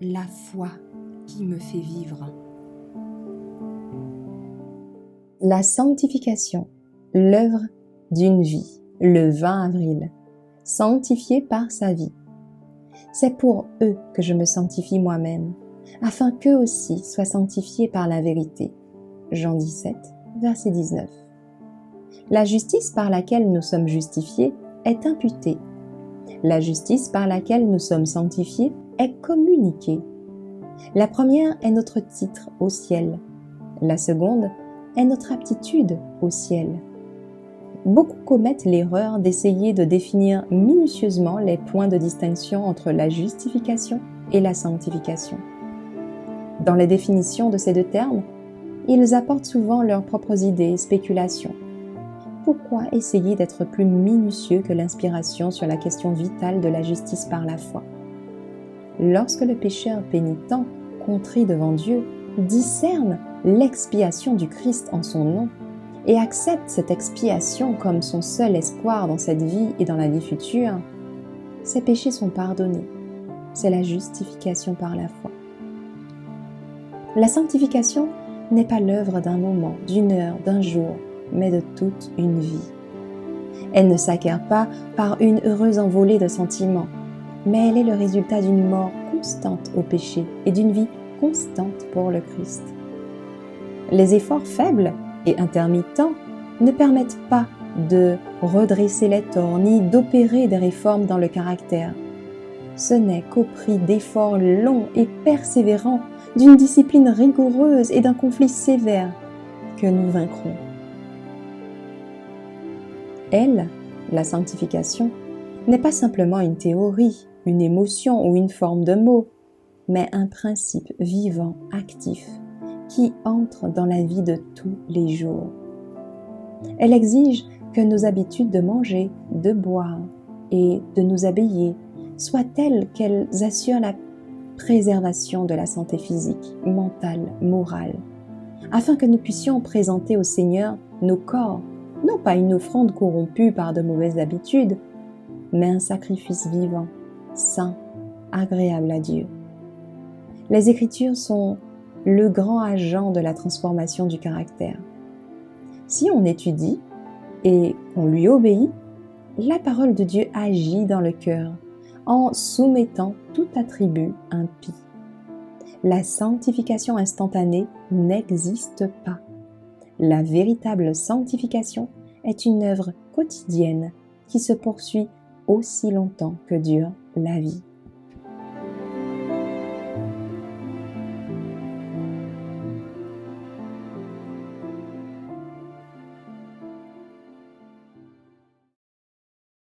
la foi qui me fait vivre. La sanctification, l'œuvre d'une vie, le 20 avril, sanctifié par sa vie. C'est pour eux que je me sanctifie moi-même, afin qu'eux aussi soient sanctifiés par la vérité. Jean 17, verset 19. La justice par laquelle nous sommes justifiés est imputée. La justice par laquelle nous sommes sanctifiés est communiquée. La première est notre titre au ciel. La seconde est notre aptitude au ciel. Beaucoup commettent l'erreur d'essayer de définir minutieusement les points de distinction entre la justification et la sanctification. Dans les définitions de ces deux termes, ils apportent souvent leurs propres idées et spéculations. Pourquoi essayer d'être plus minutieux que l'inspiration sur la question vitale de la justice par la foi? Lorsque le pécheur pénitent, contrit devant Dieu, discerne l'expiation du Christ en son nom et accepte cette expiation comme son seul espoir dans cette vie et dans la vie future, ses péchés sont pardonnés. C'est la justification par la foi. La sanctification n'est pas l'œuvre d'un moment, d'une heure, d'un jour, mais de toute une vie. Elle ne s'acquiert pas par une heureuse envolée de sentiments, mais elle est le résultat d'une mort constante au péché et d'une vie constante pour le Christ. Les efforts faibles et intermittents ne permettent pas de redresser les torts ni d'opérer des réformes dans le caractère. Ce n'est qu'au prix d'efforts longs et persévérants, d'une discipline rigoureuse et d'un conflit sévère que nous vaincrons. Elle, la sanctification, n'est pas simplement une théorie, une émotion ou une forme de mots, mais un principe vivant, actif, qui entre dans la vie de tous les jours. Elle exige que nos habitudes de manger, de boire et de nous habiller soient telles qu'elles assurent la préservation de la santé physique, mentale, morale, afin que nous puissions présenter au Seigneur nos corps, non pas une offrande corrompue par de mauvaises habitudes, mais un sacrifice vivant, saint, agréable à Dieu. Les Écritures sont le grand agent de la transformation du caractère. Si on étudie et on lui obéit, la parole de Dieu agit dans le cœur en soumettant tout attribut impie. La sanctification instantanée n'existe pas. La véritable sanctification est une œuvre quotidienne qui se poursuit aussi longtemps que dure la vie.